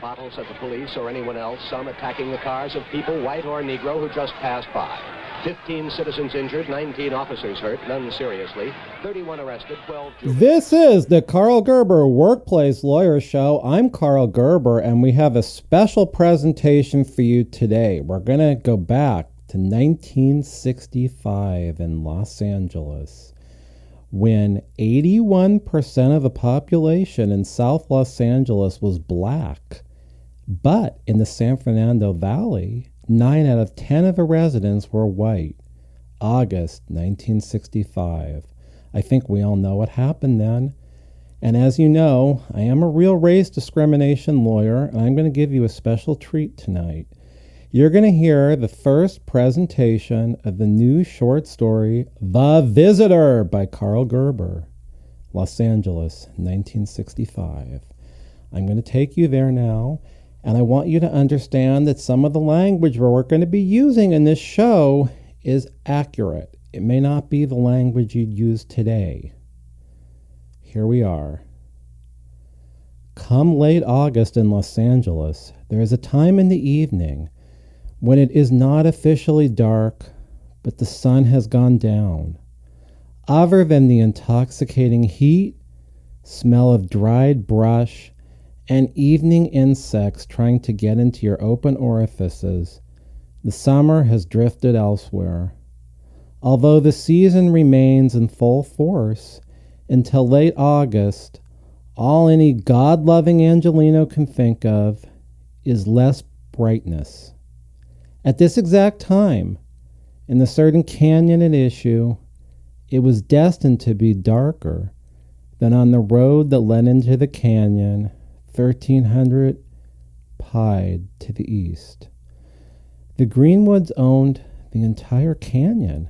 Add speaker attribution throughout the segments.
Speaker 1: bottles at the police or anyone else, some attacking the cars of people, white or Negro, who just passed by. 15 citizens injured, 19 officers hurt, none seriously, 31 arrested, 12 juveniles.
Speaker 2: This is the Karl Gerber Workplace Lawyer Show. I'm Karl Gerber, and we have a special presentation for you today. We're going to go back to 1965 in Los Angeles, when 81% of the population in South Los Angeles was black. But in the San Fernando Valley, 9 out of 10 of the residents were white. August 1965. I think we all know what happened then. And as you know, I am a real race discrimination lawyer, and I'm going to give you a special treat tonight. You're going to hear the first presentation of the new short story, The Visitor, by Karl Gerber, Los Angeles, 1965. I'm going to take you there now, and I want you to understand that some of the language we're going to be using in this show is accurate. It may not be the language you'd use today. Here we are. Come late August in Los Angeles, there is a time in the evening when it is not officially dark, but the sun has gone down. Other than the intoxicating heat, smell of dried brush, and evening insects trying to get into your open orifices, the summer has drifted elsewhere. Although the season remains in full force until late August, all any God-loving Angelino can think of is less brightness. At this exact time, in the certain canyon at issue, it was destined to be darker than on the road that led into the canyon 1,300 pied to the east. The Greenwoods owned the entire canyon,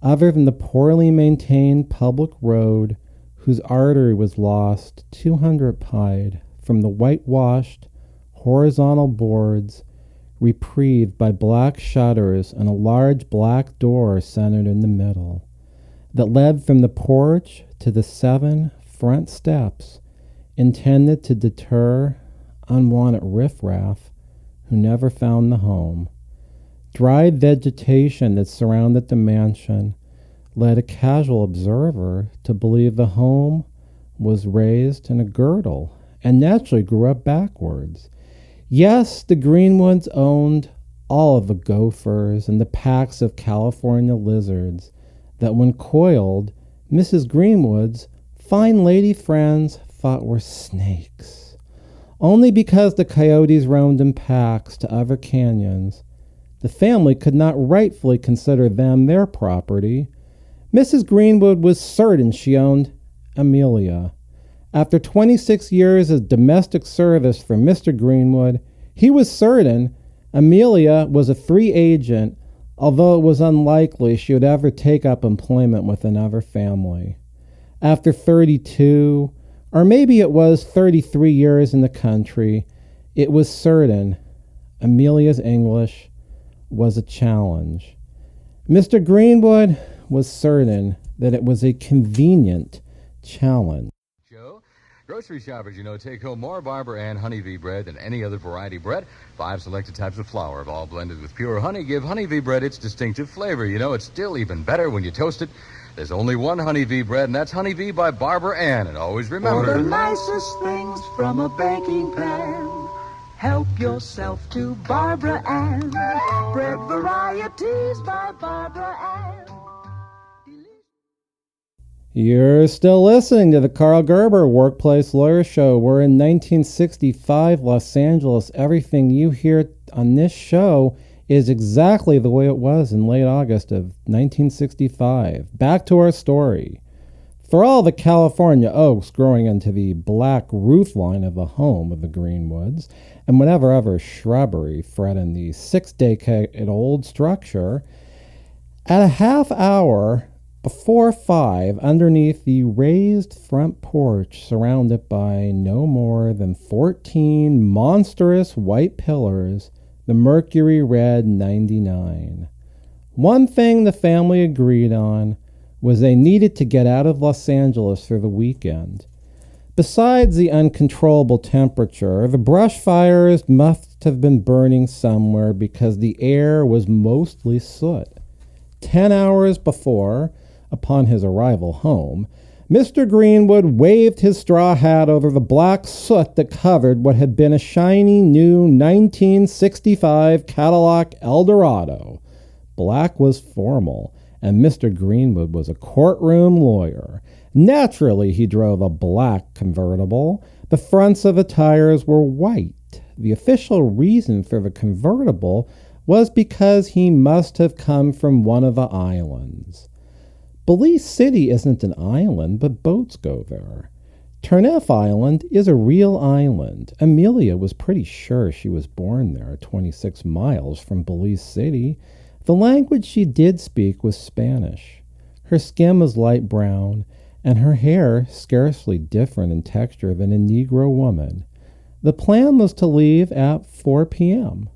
Speaker 2: other than the poorly maintained public road whose artery was lost 200 pied from the whitewashed horizontal boards reprieved by black shutters and a large black door centered in the middle, that led from the porch to the 7 front steps intended to deter unwanted riffraff who never found the home. Dried vegetation that surrounded the mansion led a casual observer to believe the home was raised in a girdle and naturally grew up backwards. Yes, the Greenwoods owned all of the gophers and the packs of California lizards that, when coiled, Mrs. Greenwood's fine lady friends thought were snakes. Only because the coyotes roamed in packs to other canyons, the family could not rightfully consider them their property. Mrs. Greenwood was certain she owned Emilia. After 26 years of domestic service for Mr. Greenwood, he was certain Emilia was a free agent, although it was unlikely she would ever take up employment with another family. After 32, or maybe it was 33 years in the country, it was certain Emilia's English was a challenge. Mr. Greenwood was certain that it was a convenient challenge.
Speaker 3: Grocery shoppers, take home more Barbara Ann Honeybee bread than any other variety bread. 5 selected types of flour, all blended with pure honey, give Honeybee bread its distinctive flavor. It's still even better when you toast it. There's only one Honeybee bread, and that's Honeybee by Barbara Ann. And always remember,
Speaker 4: for the nicest things from a baking pan, help yourself to Barbara Ann. Bread varieties by Barbara Ann.
Speaker 2: You're still listening to the Karl Gerber Workplace Lawyer Show. We're in 1965 Los Angeles. Everything you hear on this show is exactly the way it was in late August of 1965. Back to our story. For all the California oaks growing into the black roof line of the home of the Greenwoods, and whatever other shrubbery fretting the 6-decade-old structure, at a half hour before 5, underneath the raised front porch, surrounded by no more than 14 monstrous white pillars, the Mercury read 99. One thing the family agreed on was they needed to get out of Los Angeles for the weekend. Besides the uncontrollable temperature, the brush fires must have been burning somewhere because the air was mostly soot. 10 hours before, upon his arrival home, Mr. Greenwood waved his straw hat over the black soot that covered what had been a shiny new 1965 Cadillac Eldorado. Black was formal, and Mr. Greenwood was a courtroom lawyer. Naturally, he drove a black convertible. The fronts of the tires were white. The official reason for the convertible was because he must have come from one of the islands. Belize City isn't an island, but boats go there. Turneffe Island is a real island. Emilia was pretty sure she was born there, 26 miles from Belize City. The language she did speak was Spanish. Her skin was light brown, and her hair scarcely different in texture than a Negro woman. The plan was to leave at 4 p.m.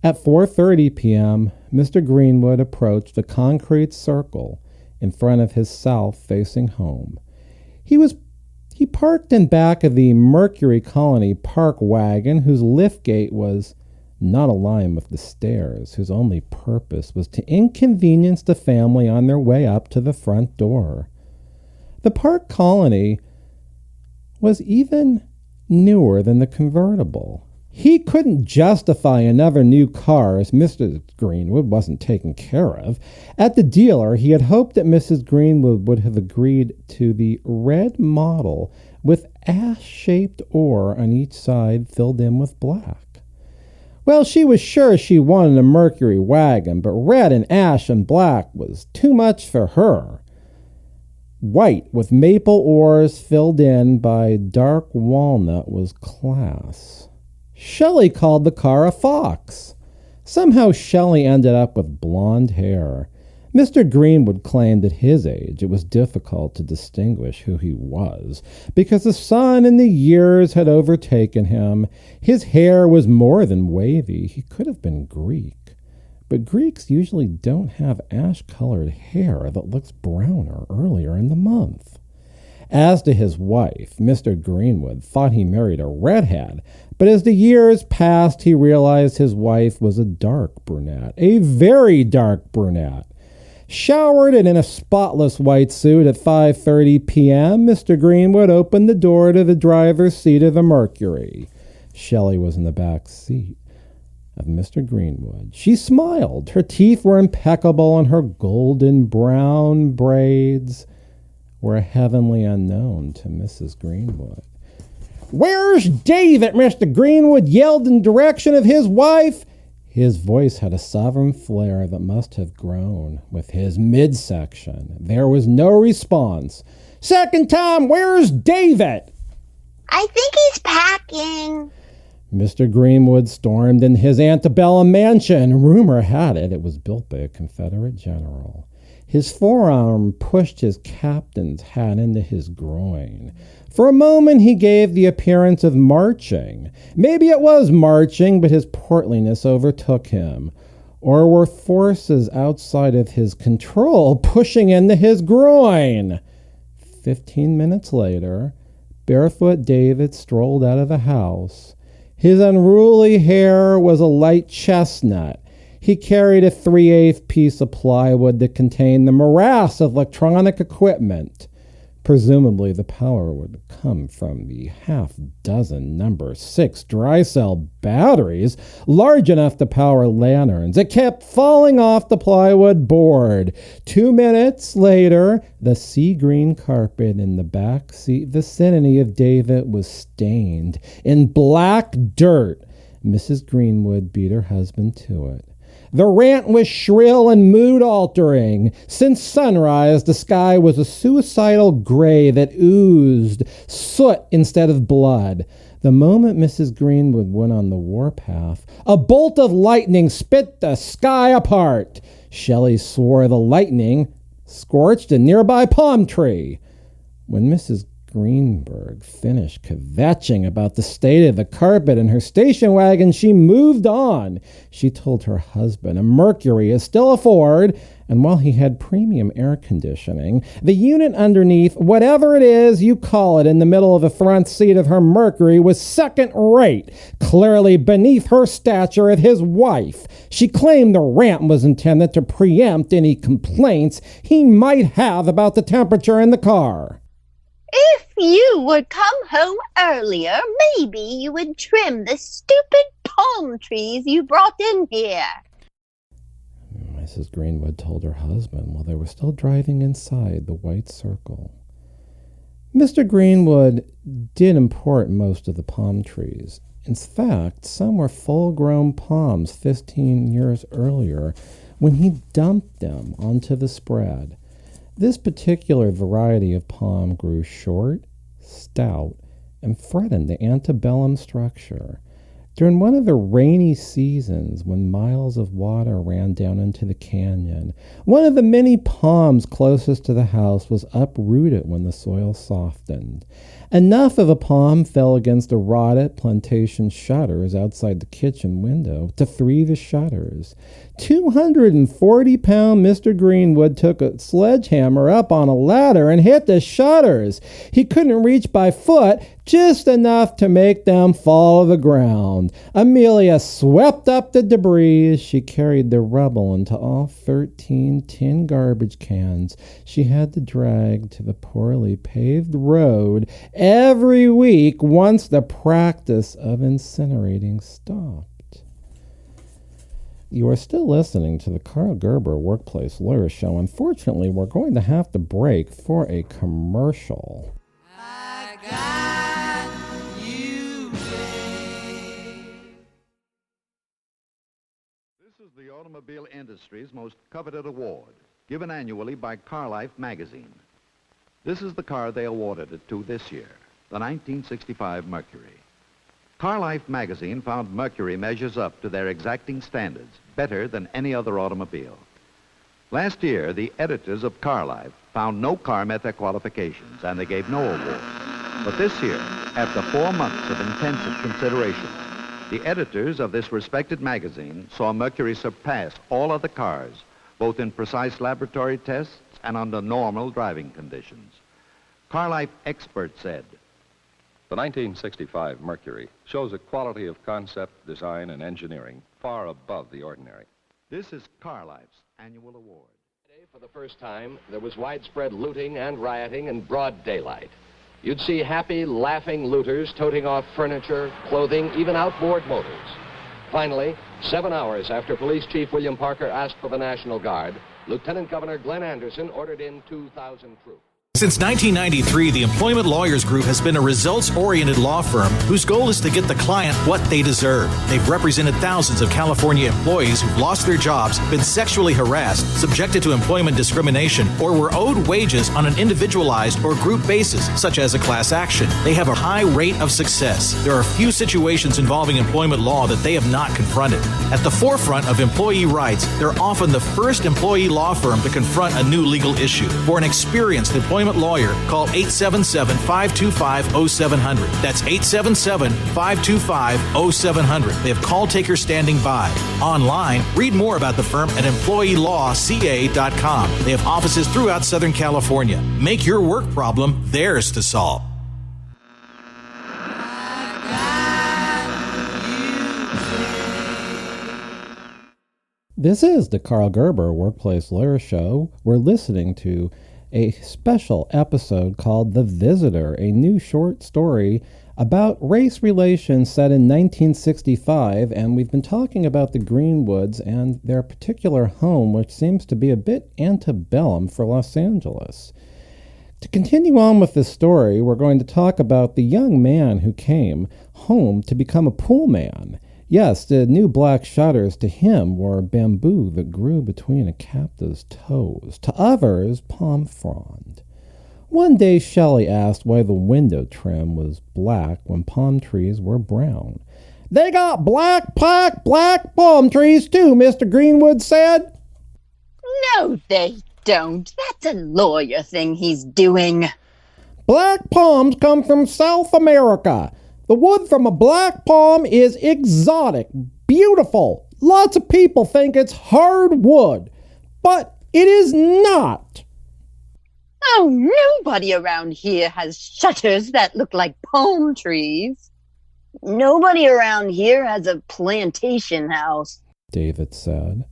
Speaker 2: At 4:30 p.m., Mr. Greenwood approached the concrete circle in front of his south-facing home. He parked in back of the Mercury Colony Park wagon, whose liftgate was not aligned with the stairs, whose only purpose was to inconvenience the family on their way up to the front door. The Park Colony was even newer than the convertible. He couldn't justify another new car as Mr. Greenwood wasn't taken care of. At the dealer, he had hoped that Mrs. Greenwood would have agreed to the red model with ash-shaped ore on each side filled in with black. Well, she was sure she wanted a Mercury wagon, but red and ash and black was too much for her. White with maple ores filled in by dark walnut was class. Shelley called the car a fox. Somehow Shelley ended up with blonde hair. Mr. Greenwood claimed at his age it was difficult to distinguish who he was, because the sun and the years had overtaken him. His hair was more than wavy. He could have been Greek. But Greeks usually don't have ash-colored hair that looks browner earlier in the month. As to his wife, Mr. Greenwood thought he married a redhead, but as the years passed, he realized his wife was a dark brunette, a very dark brunette. Showered and in a spotless white suit at 5:30 p.m., Mr. Greenwood opened the door to the driver's seat of the Mercury. Shelley was in the back seat of Mr. Greenwood. She smiled. Her teeth were impeccable, and her golden brown braids were a heavenly unknown to Mrs. Greenwood. "Where's David?" Mr. Greenwood yelled in direction of his wife. His voice had a southern flair that must have grown with his midsection. There was no response. "Second time, where's David?"
Speaker 5: "I think he's packing."
Speaker 2: Mr. Greenwood stormed in his antebellum mansion. Rumor had it was built by a Confederate general. His forearm pushed his captain's hat into his groin. For a moment he gave the appearance of marching. Maybe it was marching, but his portliness overtook him. Or were forces outside of his control pushing into his groin? 15 minutes later, barefoot David strolled out of the house. His unruly hair was a light chestnut. He carried a 3/8 piece of plywood that contained the morass of electronic equipment. Presumably the power would come from the half-dozen number 6 dry-cell batteries, large enough to power lanterns. It kept falling off the plywood board. 2 minutes later, the sea-green carpet in the back seat vicinity of David was stained in black dirt. Mrs. Greenwood beat her husband to it. The rant was shrill and mood-altering. Since sunrise, the sky was a suicidal gray that oozed soot instead of blood. The moment Mrs. Greenwood went on the warpath, a bolt of lightning spit the sky apart. Shelley swore the lightning scorched a nearby palm tree. When Mrs. Greenberg finished kvetching about the state of the carpet in her station wagon, she moved on. She told her husband a Mercury is still a Ford, and while he had premium air conditioning, the unit underneath, whatever it is you call it, in the middle of the front seat of her Mercury was second rate, clearly beneath her stature as his wife. She claimed the ramp was intended to preempt any complaints he might have about the temperature in the car.
Speaker 5: If you would come home earlier, maybe you would trim the stupid palm trees you brought in here.
Speaker 2: Mrs. Greenwood told her husband while they were still driving inside the white circle. Mr. Greenwood did import most of the palm trees. In fact, some were full-grown palms 15 years earlier when he dumped them onto the spread. This particular variety of palm grew short, stout, and threatened the antebellum structure. During one of the rainy seasons when miles of water ran down into the canyon, one of the many palms closest to the house was uprooted when the soil softened. Enough of a palm fell against the rotted plantation shutters outside the kitchen window to free the shutters. 240-pound Mr. Greenwood took a sledgehammer up on a ladder and hit the shutters. He couldn't reach by foot, just enough to make them fall to the ground. Emilia swept up the debris as she carried the rubble into all 13 tin garbage cans she had to drag to the poorly paved road every week once the practice of incinerating stopped. You are still listening to the Karl Gerber Workplace Lawyer Show. Unfortunately, we're going to have to break for a commercial.
Speaker 4: I got you, babe.
Speaker 6: This is the automobile industry's most coveted award, given annually by Car Life magazine. This is the car they awarded it to this year, the 1965 Mercury. Car Life magazine found Mercury measures up to their exacting standards better than any other automobile. Last year, the editors of Car Life found no car met their qualifications, and they gave no award. But this year, after 4 months of intensive consideration, the editors of this respected magazine saw Mercury surpass all other cars, both in precise laboratory tests and under normal driving conditions. Car Life experts said,
Speaker 7: The 1965 Mercury shows a quality of concept, design, and engineering far above the ordinary.
Speaker 6: this is Car Life's annual award.
Speaker 1: Today, for the first time, there was widespread looting and rioting in broad daylight. You'd see happy, laughing looters toting off furniture, clothing, even outboard motors. Finally, 7 hours after Police Chief William Parker asked for the National Guard, Lieutenant Governor Glenn Anderson ordered in 2,000 troops.
Speaker 8: Since 1993, the Employment Lawyers Group has been a results-oriented law firm whose goal is to get the client what they deserve. They've represented thousands of California employees who've lost their jobs, been sexually harassed, subjected to employment discrimination, or were owed wages on an individualized or group basis, such as a class action. They have a high rate of success. There are few situations involving employment law that they have not confronted. At the forefront of employee rights, they're often the first employee law firm to confront a new legal issue. For an experienced employment lawyer, call 877-525-0700. That's 877-525-0700. They have call takers standing by. Online, read more about the firm at employeelawca.com. They have offices throughout Southern California. Make your work problem theirs to solve.
Speaker 2: This is the Karl Gerber Workplace Lawyer Show. We're listening to a special episode called The Visitor, a new short story about race relations set in 1965, and we've been talking about the Greenwoods and their particular home, which seems to be a bit antebellum for Los Angeles. To continue on with this story, we're going to talk about the young man who came home to become a pool man. Yes, the new black shutters to him were bamboo that grew between a captive's toes. To others, palm frond. One day Shelley asked why the window trim was black when palm trees were brown. "They got black palm trees too," Mr. Greenwood said.
Speaker 5: No, they don't. That's a lawyer thing he's doing.
Speaker 2: Black palms come from South America. The wood from a black palm is exotic, beautiful. Lots of people think it's hard wood, but it is not.
Speaker 5: Oh, nobody around here has shutters that look like palm trees. Nobody around here has a plantation house,
Speaker 2: David said.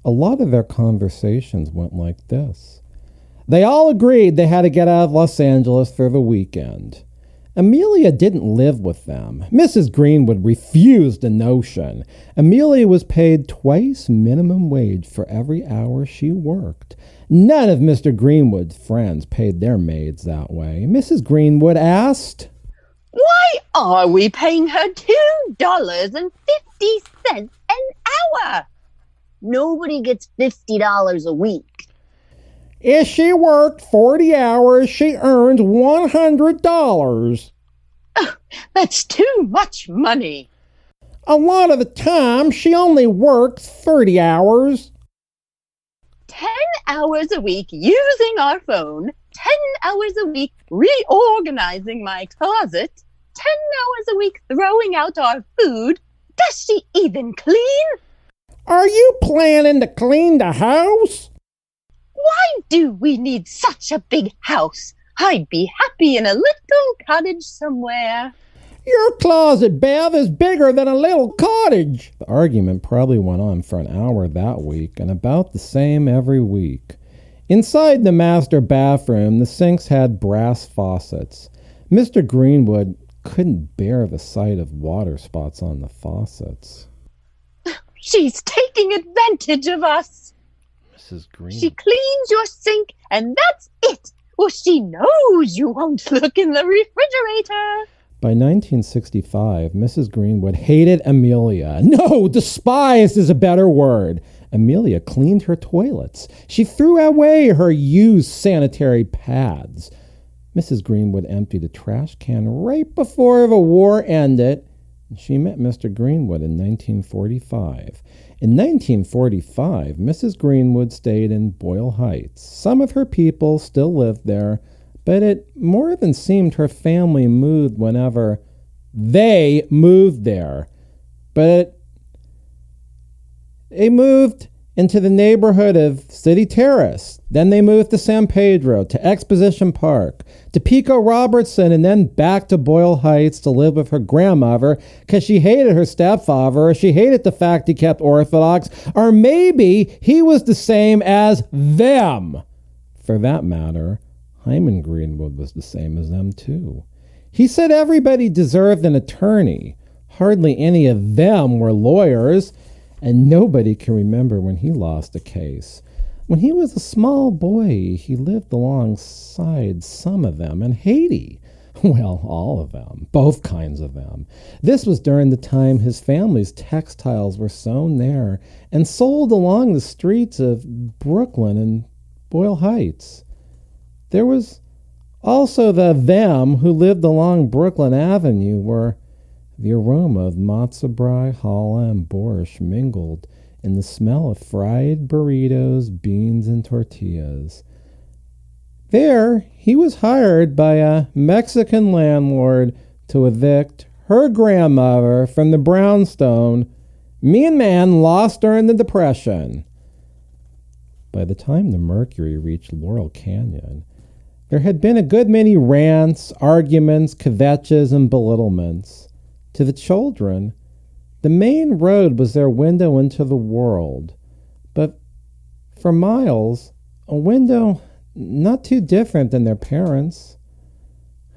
Speaker 2: A lot of their conversations went like this. They all agreed they had to get out of Los Angeles for the weekend. Emilia didn't live with them. Mrs. Greenwood refused the notion. Emilia was paid twice minimum wage for every hour she worked. None of Mr. Greenwood's friends paid their maids that way. Mrs. Greenwood asked,
Speaker 5: "Why are we paying her $2.50 an hour? Nobody gets $50 a week."
Speaker 2: "If she worked 40 hours, she earns $100.
Speaker 5: That's too much money.
Speaker 2: A lot of the time, she only works 30 hours.
Speaker 5: 10 hours a week using our phone, 10 hours a week reorganizing my closet, 10 hours a week throwing out our food. Does she even clean?
Speaker 2: Are you planning to clean the house?"
Speaker 5: Why do we need such a big house? I'd be happy in a little cottage somewhere.
Speaker 2: "Your closet, Bev, is bigger than a little cottage." The argument probably went on for an hour that week and about the same every week. Inside the master bathroom, the sinks had brass faucets. Mr. Greenwood couldn't bear the sight of water spots on the faucets.
Speaker 5: She's taking advantage of us.
Speaker 2: Mrs. Greenwood.
Speaker 5: She cleans your sink and that's it. Well, she knows you won't look in the refrigerator.
Speaker 2: By 1965, Mrs. Greenwood hated Emilia. No, despised is a better word. Emilia cleaned her toilets. She threw away her used sanitary pads. Mrs. Greenwood emptied a trash can right before the war ended. She met Mr. Greenwood in 1945. In 1945, Mrs. Greenwood stayed in Boyle Heights. Some of her people still lived there, but it more than seemed her family moved whenever they moved there. But they moved into the neighborhood of City Terrace. Then they moved to San Pedro, to Exposition Park, to Pico Robertson, and then back to Boyle Heights to live with her grandmother because she hated her stepfather, or she hated the fact he kept Orthodox, or maybe he was the same as them. For that matter, Hyman Greenwood was the same as them too. He said everybody deserved an attorney. Hardly any of them were lawyers, and nobody can remember when he lost a case. When he was a small boy, he lived alongside some of them in Haiti. Well, all of them, both kinds of them. This was during the time his family's textiles were sewn there and sold along the streets of Brooklyn and Boyle Heights. There was also the them who lived along Brooklyn Avenue, where the aroma of matzo brie, challah, and borscht mingled in the smell of fried burritos, beans, and tortillas. There, he was hired by a Mexican landlord to evict her grandmother from the brownstone me and man lost during the Depression. By the time the Mercury reached Laurel Canyon, there had been a good many rants, arguments, kvetches, and belittlements. To the children, the main road was their window into the world, but for Miles, a window not too different than their parents'.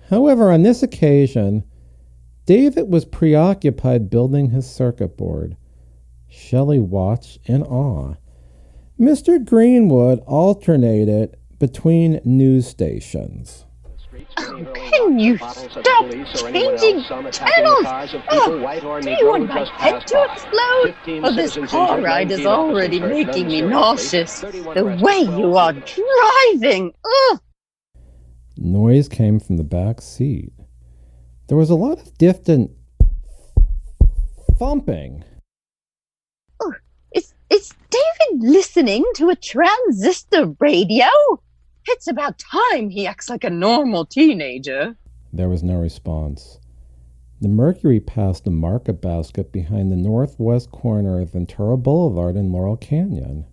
Speaker 2: However, on this occasion, David was preoccupied building his circuit board. Shelley watched in awe. Mr. Greenwood alternated between news stations.
Speaker 5: Can you stop changing channels? Do you want my head to explode? Oh, this car ride is already making me nauseous. The way you are driving. Ugh.
Speaker 2: Noise came from the back seat. There was a lot of distant thumping.
Speaker 5: Oh, is David listening to a transistor radio? It's about time he acts like a normal teenager.
Speaker 2: There was no response. The Mercury passed the market basket behind the northwest corner of Ventura Boulevard and Laurel Canyon.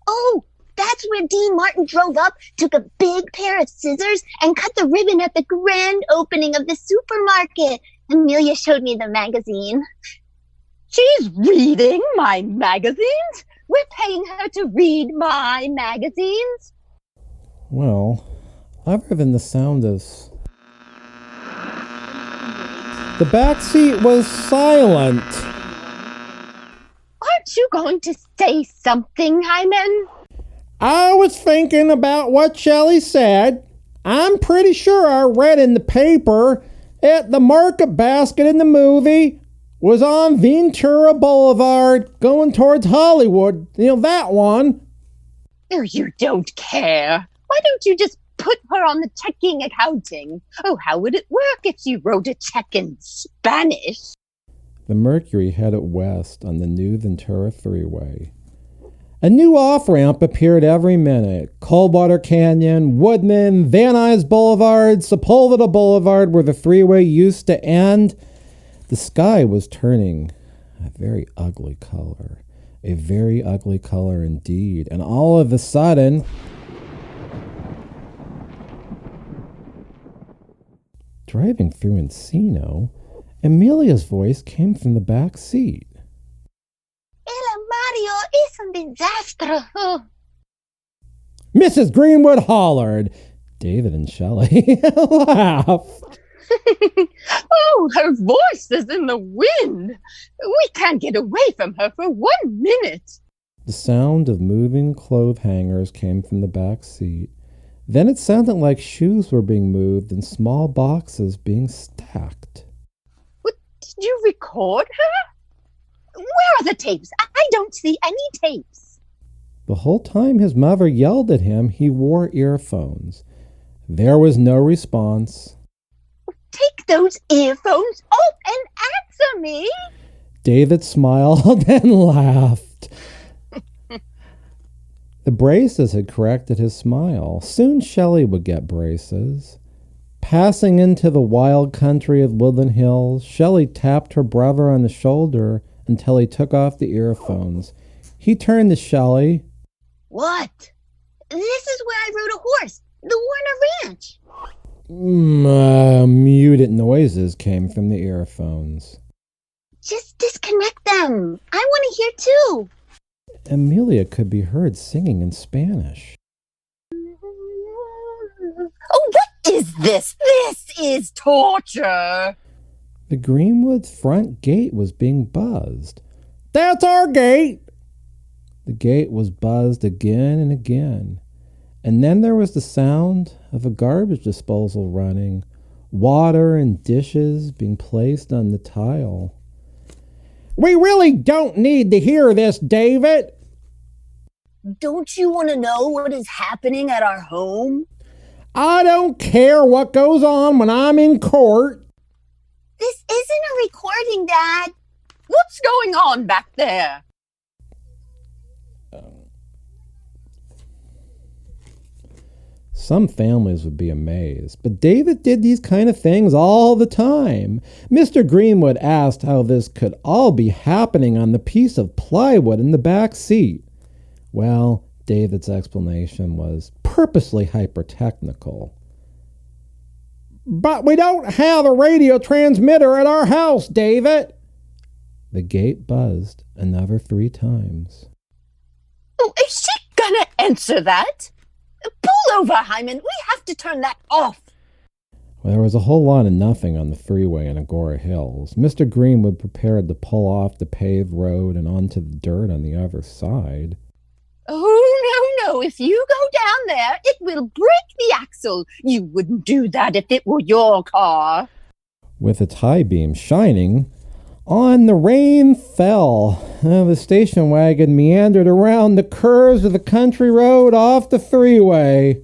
Speaker 9: Oh, that's where Dean Martin drove up, took a big pair of scissors, and cut the ribbon at the grand opening of the supermarket. Emilia showed me the magazine.
Speaker 5: She's reading my magazines? We're paying her to read my magazines?
Speaker 2: Well, other than the sound of... The backseat was silent.
Speaker 5: Aren't you going to say something, Hyman?
Speaker 2: I was thinking about what Shelley said. I'm pretty sure I read in the paper that the market basket in the movie was on Ventura Boulevard going towards Hollywood. You know, that one.
Speaker 5: Oh, you don't care. Why don't you just put her on the checking accounting? Oh, how would it work if she wrote a check in Spanish?
Speaker 2: The Mercury headed west on the new Ventura Freeway. A new off-ramp appeared every minute. Coldwater Canyon, Woodman, Van Nuys Boulevard, Sepulveda Boulevard, where the freeway used to end. The sky was turning a very ugly color. A very ugly color indeed. And all of a sudden... Driving through Encino, Emilia's voice came from the back seat.
Speaker 9: El Mario es un desastre.
Speaker 2: Mrs. Greenwood hollered. David and Shelley laughed.
Speaker 5: Oh, her voice is in the wind. We can't get away from her for 1 minute.
Speaker 2: The sound of moving clothes hangers came from the back seat. Then it sounded like shoes were being moved and small boxes being stacked.
Speaker 5: What, did you record her? Where are the tapes? I don't see any tapes.
Speaker 2: The whole time his mother yelled at him, he wore earphones. There was no response.
Speaker 5: Take those earphones off and answer me.
Speaker 2: David smiled and laughed. The braces had corrected his smile. Soon Shelley would get braces. Passing into the wild country of Woodland Hills, Shelley tapped her brother on the shoulder until he took off the earphones. He turned to Shelley.
Speaker 9: What? This is where I rode a horse. The Warner Ranch.
Speaker 2: Muted noises came from the earphones.
Speaker 9: Just disconnect them. I want to hear too.
Speaker 2: Emilia could be heard singing in Spanish.
Speaker 5: Oh, what is this? This is torture.
Speaker 2: The Greenwood's front gate was being buzzed. That's our gate! The gate was buzzed again and again. And then there was the sound of a garbage disposal running, water and dishes being placed on the tile. We really don't need to hear this, David.
Speaker 9: Don't you want to know what is happening at our home?
Speaker 2: I don't care what goes on when I'm in court.
Speaker 9: This isn't a recording, Dad.
Speaker 5: What's going on back there?
Speaker 2: Some families would be amazed, but David did these kind of things all the time. Mr. Greenwood asked how this could all be happening on the piece of plywood in the back seat. Well, David's explanation was purposely hyper-technical. But we don't have a radio transmitter at our house, David. The gate buzzed another 3 times.
Speaker 5: Oh, is she gonna answer that? Pull over, Hyman. We have to turn that off.
Speaker 2: Well, there was a whole lot of nothing on the freeway in Augora Hills. Mr. Greenwood prepared to pull off the paved road and onto the dirt on the other side.
Speaker 5: Oh, no. If you go down there, it will break the axle. You wouldn't do that if it were your car.
Speaker 2: With its high beam shining, on the rain fell. The station wagon meandered around the curves of the country road off the freeway.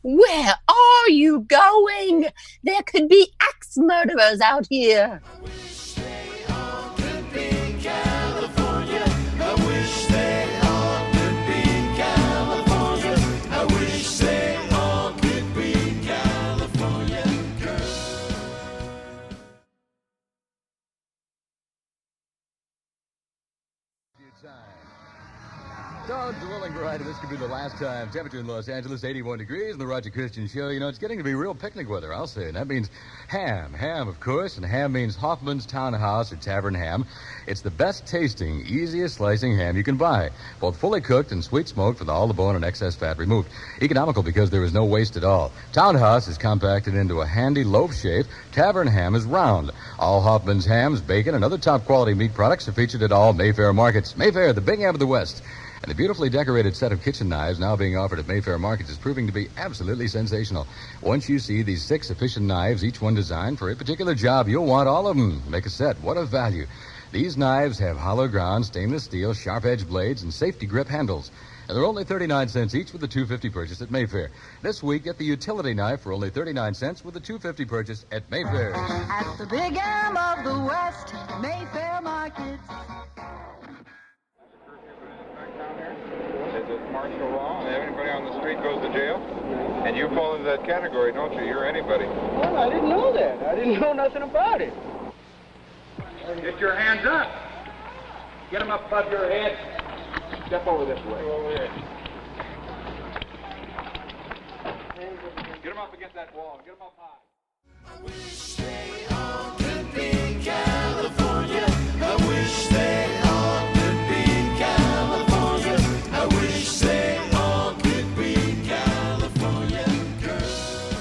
Speaker 5: Where are you going? There could be axe murderers out here.
Speaker 10: I wish they all could be California. I wish they all could be California.
Speaker 3: right, this could be the last time. Temperature in Los Angeles, 81 degrees, and the Roger Christian Show. You know, it's getting to be real picnic weather, I'll say. And that means ham. Ham, of course, and ham means Hoffman's Townhouse or Tavern Ham. It's the best tasting, easiest slicing ham you can buy. Both fully cooked and sweet smoked with all the bone and excess fat removed. Economical because there is no waste at all. Townhouse is compacted into a handy loaf shape. Tavern Ham is round. All Hoffman's hams, bacon, and other top quality meat products are featured at all Mayfair markets. Mayfair, the big ham of the West. And the beautifully decorated set of kitchen knives now being offered at Mayfair markets is proving to be absolutely sensational. Once you see these 6 efficient knives, each one designed for a particular job, you'll want all of them. Make a set. What a value. These knives have hollow ground, stainless steel, sharp-edged blades, and safety grip handles. And they're only 39 cents each with the $2.50 purchase at Mayfair. This week, get the utility knife for only 39 cents with the $2.50 purchase at Mayfair.
Speaker 4: At the big M of the West, Mayfair Market.
Speaker 11: Is it martial law and anybody on the street goes to jail? And you fall into that category, don't you? You're anybody.
Speaker 12: Well, I didn't know that. I didn't know nothing about it.
Speaker 11: Get your hands up. Get them up above your head. Step over this way. Over here. Get them up against that wall. Get them up high.
Speaker 10: I wish they all could be California. I wish they all could be California. I wish they all could be California girls.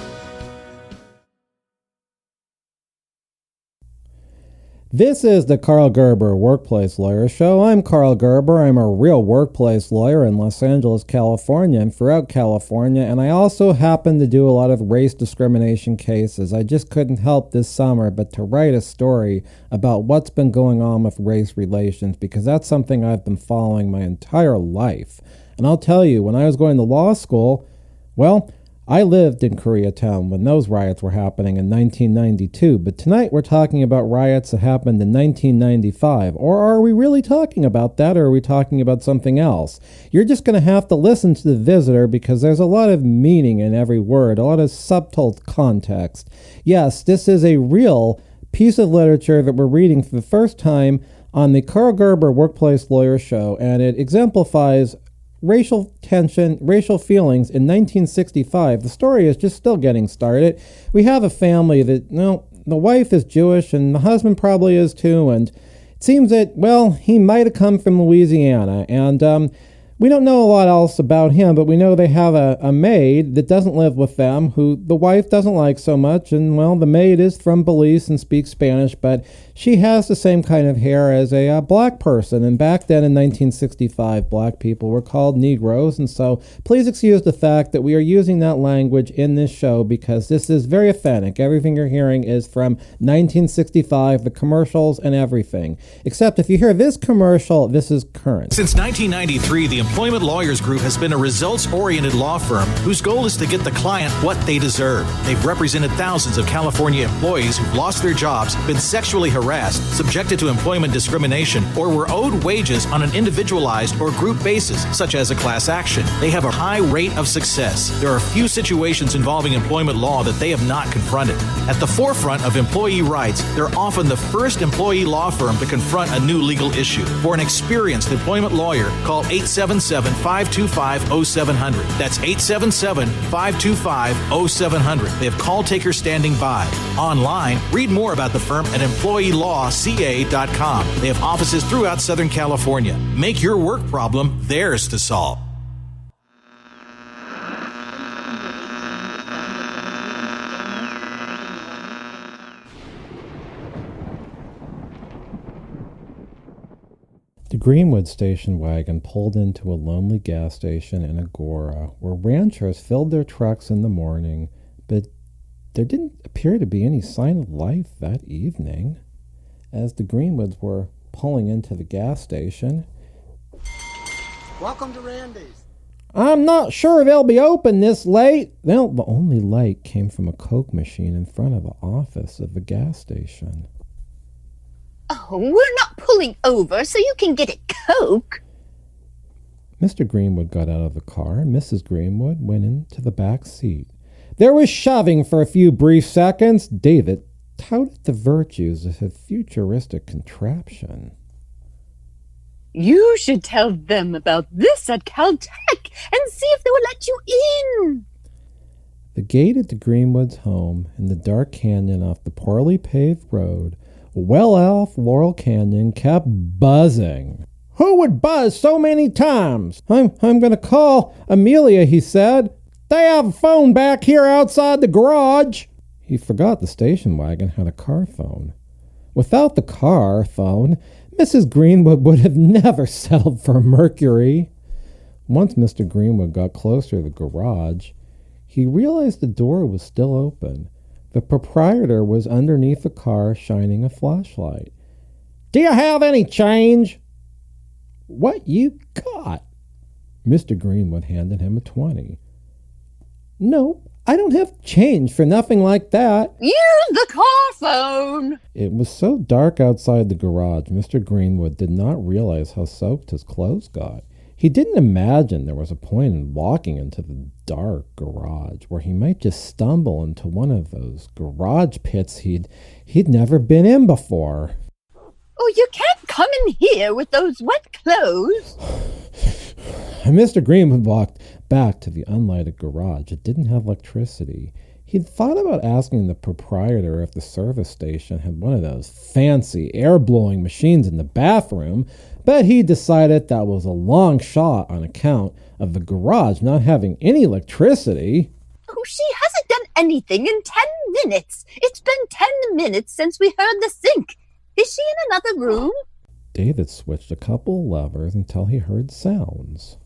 Speaker 2: This is the Karl Gerber Workplace Lawyer Show. I'm Karl Gerber. I'm a real workplace lawyer in Los Angeles, California, and throughout California, and I also happen to do a lot of race discrimination cases. I just couldn't help this summer but to write a story about what's been going on with race relations, because that's something I've been following my entire life. And I'll tell you, when I was going to law school, well, I lived in Koreatown when those riots were happening in 1992, but tonight we're talking about riots that happened in 1995. Or are we really talking about that, or are we talking about something else? You're just going to have to listen to the visitor, because there's a lot of meaning in every word, a lot of subtle context. Yes, this is a real piece of literature that we're reading for the first time on the Karl Gerber Workplace Lawyer Show, and it exemplifies racial tension, racial feelings in 1965. The story is just still getting started. We have a family that, the wife is Jewish and the husband probably is too, and it seems that, he might have come from Louisiana, and we don't know a lot else about him, but we know they have a maid that doesn't live with them, who the wife doesn't like so much, and, the maid is from Belize and speaks Spanish, but she has the same kind of hair as a black person, and back then in 1965, black people were called Negroes, and so please excuse the fact that we are using that language in this show, because this is very authentic. Everything you're hearing is from 1965, the commercials and everything. Except if you hear this commercial, this is current.
Speaker 8: Since 1993, the Employment Lawyers Group has been a results-oriented law firm whose goal is to get the client what they deserve. They've represented thousands of California employees who've lost their jobs, been sexually harassed, subjected to employment discrimination, or were owed wages on an individualized or group basis, such as a class action. They have a high rate of success. There are few situations involving employment law that they have not confronted. At the forefront of employee rights, they're often the first employee law firm to confront a new legal issue. For an experienced employment lawyer, call 877-525-0700. That's 877-525-0700. They have call takers standing by. Online, read more about the firm at employeelawca.com. They have offices throughout Southern California. Make your work problem theirs to solve.
Speaker 2: The Greenwood station wagon pulled into a lonely gas station in Augora, where ranchers filled their trucks in the morning, but there didn't appear to be any sign of life that evening. As the Greenwoods were pulling into the gas station,
Speaker 12: Welcome to Randy's.
Speaker 2: I'm not sure they'll be open this late. Well, the only light came from a Coke machine in front of the office of the gas station.
Speaker 9: Oh, we're not pulling over so you can get a Coke.
Speaker 2: Mr. Greenwood got out of the car, and Mrs. Greenwood went into the back seat. There was shoving for a few brief seconds. David touted the virtues of his futuristic contraption.
Speaker 5: You should tell them about this at Caltech and see if they will let you in.
Speaker 2: The gate at the Greenwoods home in the dark canyon off the poorly paved road, well off Laurel Canyon, kept buzzing. Who would buzz so many times? I'm going to call Emilia, he said. They have a phone back here outside the garage. He forgot the station wagon had a car phone. Without the car phone, Mrs. Greenwood would have never settled for Mercury. Once Mr. Greenwood got closer to the garage, he realized the door was still open. The proprietor was underneath the car shining a flashlight. Do you have any change? What you got? Mr. Greenwood handed him a 20. No, I don't have change for nothing like that.
Speaker 5: Use the car phone.
Speaker 2: It was so dark outside the garage, Mr. Greenwood did not realize how soaked his clothes got. He didn't imagine there was a point in walking into the dark garage where he might just stumble into one of those garage pits he'd never been in before.
Speaker 5: Oh, you can't come in here with those wet clothes.
Speaker 2: And Mr. Greenwood walked back to the unlighted garage. It didn't have electricity. He'd thought about asking the proprietor if the service station had one of those fancy air-blowing machines in the bathroom, but he decided that was a long shot on account of the garage not having any electricity.
Speaker 5: Oh, she hasn't done anything in 10 minutes. It's been 10 minutes since we heard the sink. Is she in another room?
Speaker 2: David switched a couple levers until he heard sounds.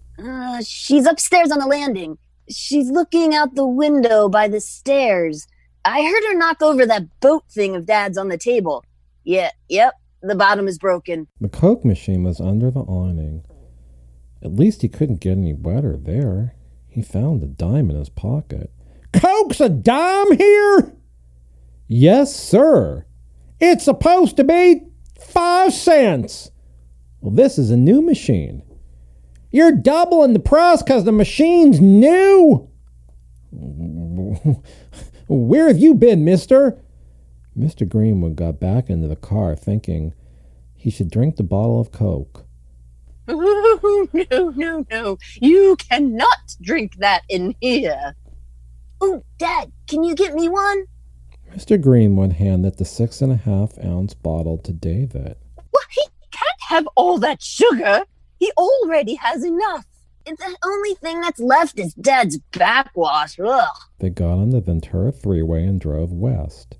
Speaker 9: She's upstairs on the landing. She's looking out the window by the stairs. I heard her knock over that boat thing of Dad's on the table. Yep, the bottom is broken.
Speaker 2: The Coke machine was under the awning. At least he couldn't get any wetter there. He found a dime in his pocket. Coke's a dime here? Yes, sir. It's supposed to be 5 cents. Well, this is a new machine. You're doubling the price because the machine's new? Where have you been, mister? Mr. Greenwood got back into the car thinking he should drink the bottle of Coke.
Speaker 5: Oh, no. You cannot drink that in here.
Speaker 9: Oh, Dad, can you get me one?
Speaker 2: Mr. Greenwood handed the 6.5-ounce bottle to David.
Speaker 5: Well, he can't have all that sugar. He already has enough.
Speaker 9: The only thing that's left is Dad's backwash. Ugh.
Speaker 2: They got on the Ventura Freeway and drove west.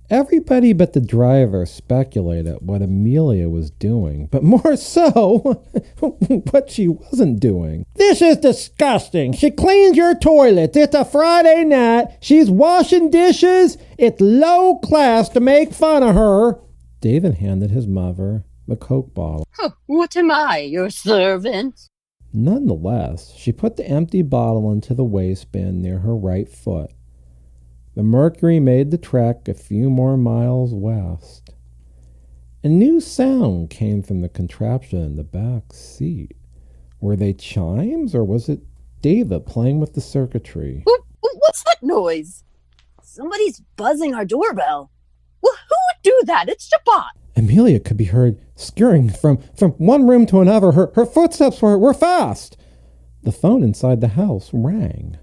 Speaker 2: Everybody but the driver speculated what Emilia was doing, but more so, what she wasn't doing. This is disgusting. She cleans your toilet. It's a Friday night. She's washing dishes. It's low class to make fun of her. David handed his mother the Coke bottle.
Speaker 5: What am I, your servant?
Speaker 2: Nonetheless, she put the empty bottle into the waistband near her right foot. The Mercury made the trek a few more miles west. A new sound came from the contraption in the back seat. Were they chimes, or was it David playing with the circuitry?
Speaker 5: What's that noise?
Speaker 9: Somebody's buzzing our doorbell.
Speaker 5: Well, who would do that? It's Shabbat.
Speaker 2: Emilia could be heard scurrying from one room to another. Her footsteps were fast. The phone inside the house rang.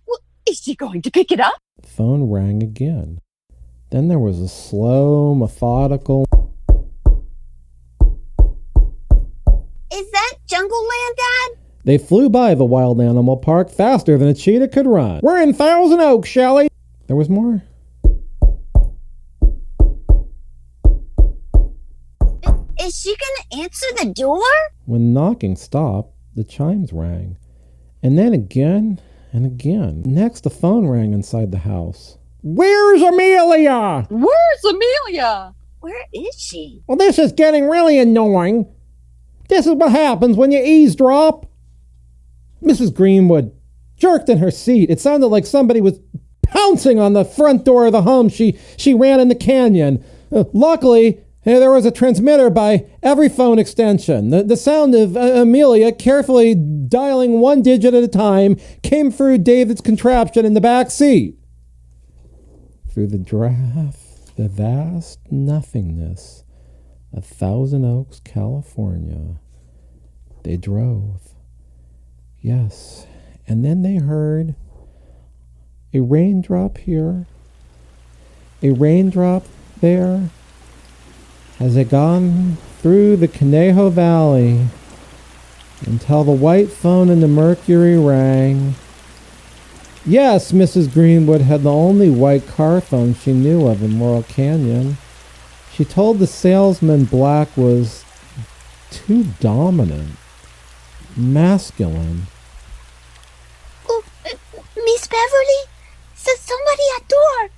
Speaker 5: Well, is she going to pick it up?
Speaker 2: The phone rang again. Then there was a slow, methodical...
Speaker 9: Is that Jungle Land, Dad?
Speaker 2: They flew by the wild animal park faster than a cheetah could run. We're in Thousand Oaks, Shelley. There was more.
Speaker 9: Is she gonna answer the door?
Speaker 2: When knocking stopped, the chimes rang. And then again and again. Next, the phone rang inside the house. Where's Emilia?
Speaker 5: Where's Emilia?
Speaker 9: Where is she?
Speaker 2: Well, this is getting really annoying. This is what happens when you eavesdrop. Mrs. Greenwood jerked in her seat. It sounded like somebody was pouncing on the front door of the home she ran in the canyon. Luckily, there was a transmitter by every phone extension. The sound of Emilia carefully dialing one digit at a time came through David's contraption in the back seat. Through the draft, the vast nothingness of Thousand Oaks, California, They drove. Yes, and then they heard a raindrop here, a raindrop there, as they gone through the Conejo Valley until the white phone in the Mercury rang. Yes, Mrs. Greenwood had the only white car phone she knew of in Laurel Canyon. She told the salesman black was too dominant, masculine.
Speaker 9: Oh, Miss Beverly? Somebody at door.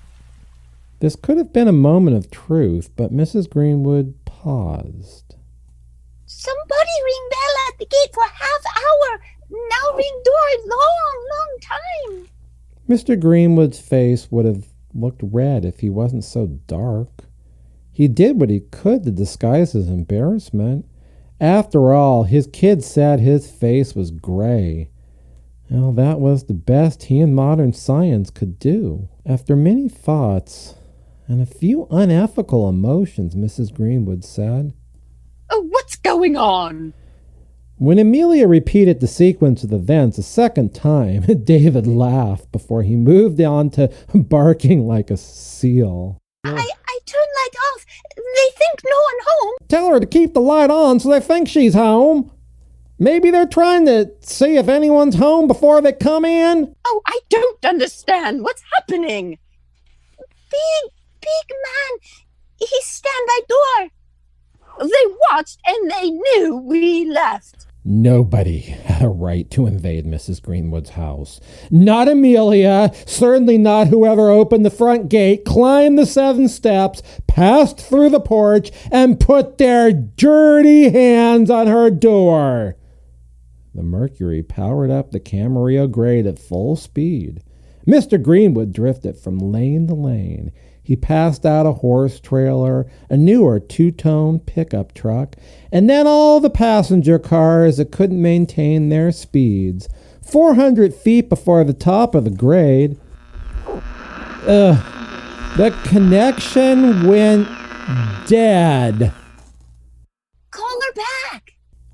Speaker 2: This could have been a moment of truth, but Mrs. Greenwood paused.
Speaker 9: Somebody ring bell at the gate for half hour. Now ring door long time.
Speaker 2: Mr. Greenwood's face would have looked red if he wasn't so dark. He did what he could to disguise his embarrassment. After all, his kid said his face was gray. Well, that was the best he and modern science could do. After many thoughts and a few unethical emotions, Mrs. Greenwood said,
Speaker 5: Oh, what's going on?
Speaker 2: When Emilia repeated the sequence of events a second time, David laughed before he moved on to barking like a seal.
Speaker 9: I turned light off. They think no one home.
Speaker 2: Tell her to keep the light on so they think she's home. Maybe they're trying to see if anyone's home before they come in.
Speaker 5: Oh, I don't understand. What's happening?
Speaker 9: Big man. He stand by door.
Speaker 5: They watched and they knew we left.
Speaker 2: Nobody had a right to invade Mrs. Greenwood's house. Not Emilia, certainly not whoever opened the front gate, climbed the 7 steps, passed through the porch, and put their dirty hands on her door. The Mercury powered up the Camarillo grade at full speed. Mr. Greenwood drifted from lane to lane. He passed out a horse trailer, a newer 2-tone pickup truck, and then all the passenger cars that couldn't maintain their speeds. 400 feet before the top of the grade, the connection went dead.
Speaker 9: Call her back.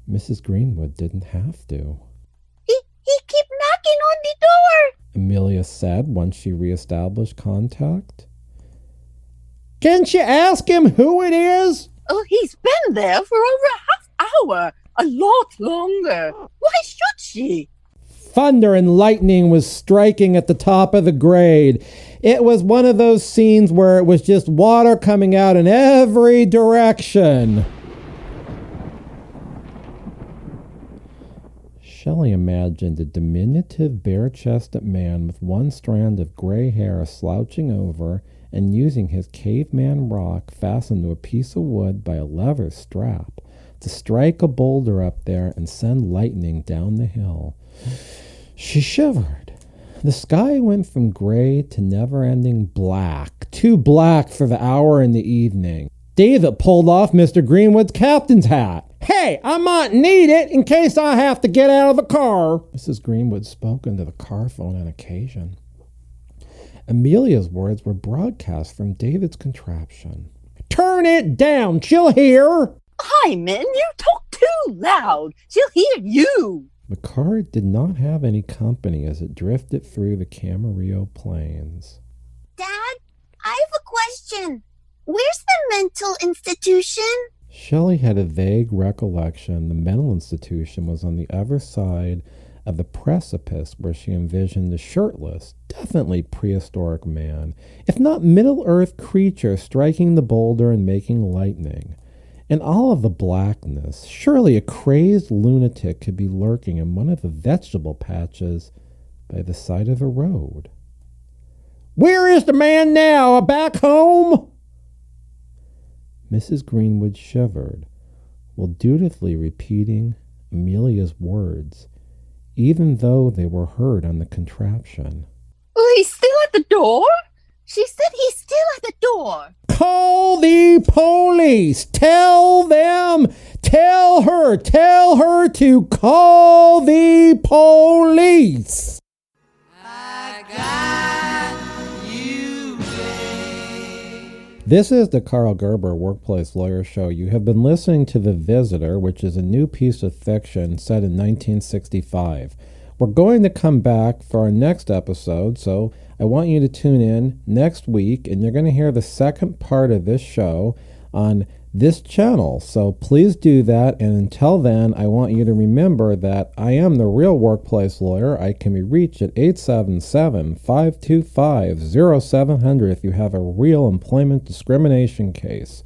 Speaker 2: Mrs. Greenwood didn't have to.
Speaker 9: He keep knocking on the door,
Speaker 2: Emilia said once she reestablished contact. Can't you ask him who it is?
Speaker 5: Oh, he's been there for over a half hour. A lot longer. Why should she?
Speaker 2: Thunder and lightning was striking at the top of the grade. It was one of those scenes where it was just water coming out in every direction. Shelley imagined a diminutive, bare-chested man with one strand of gray hair slouching over and using his caveman rock fastened to a piece of wood by a leather strap to strike a boulder up there and send lightning down the hill. She shivered. The sky went from gray to never-ending black, too black for the hour in the evening. David pulled off Mr. Greenwood's captain's hat. Hey, I might need it in case I have to get out of the car. Mrs. Greenwood spoke into the car phone on occasion. Emilia's words were broadcast from David's contraption. Turn it down, she'll hear.
Speaker 5: Hyman, you talk too loud. She'll hear you.
Speaker 2: The car did not have any company as it drifted through the Camarillo plains.
Speaker 9: Dad, I have a question. Where's the mental institution?
Speaker 2: Shelley had a vague recollection the mental institution was on the other side of the precipice where she envisioned a shirtless, definitely prehistoric man, if not Middle-earth creature striking the boulder and making lightning. In all of the blackness, surely a crazed lunatic could be lurking in one of the vegetable patches by the side of the road. Where is the man now? Back home? Mrs. Greenwood shivered, while dutifully repeating Emilia's words, even though they were heard on the contraption.
Speaker 5: Oh, he's still at the door? She said he's still at the door.
Speaker 2: Call the police! Tell her to call the police! This is the Karl Gerber Workplace Lawyer Show. You have been listening to The Visitor, which is a new piece of fiction set in 1965. We're going to come back for our next episode, so I want you to tune in next week, and you're going to hear the second part of this show on this channel. So please do that, and until then, I want you to remember that I am the real workplace lawyer. I can be reached at 877-525-0700 if you have a real employment discrimination case.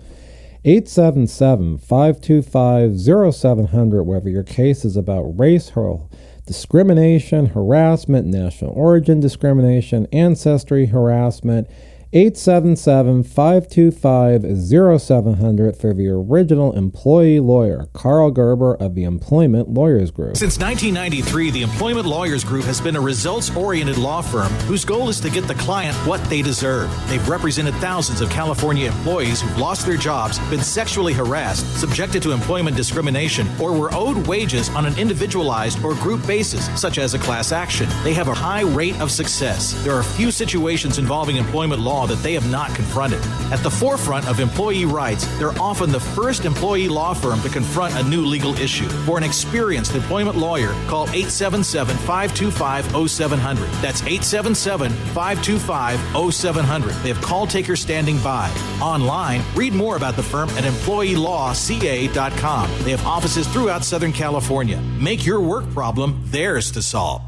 Speaker 2: 877-525-0700, whether your case is about race or discrimination, harassment, national origin discrimination, ancestry harassment. 877-525-0700 for the original employee lawyer, Karl Gerber of the Employment Lawyers Group.
Speaker 8: Since 1993, the Employment Lawyers Group has been a results-oriented law firm whose goal is to get the client what they deserve. They've represented thousands of California employees who've lost their jobs, been sexually harassed, subjected to employment discrimination, or were owed wages on an individualized or group basis, such as a class action. They have a high rate of success. There are few situations involving employment law that they have not confronted. At the forefront of employee rights, they're often the first employee law firm to confront a new legal issue. For an experienced employment lawyer, call 877-525-0700. That's 877-525-0700. They have call takers standing by. Online, read more about the firm at employeelawca.com. They have offices throughout Southern California. Make your work problem theirs to solve.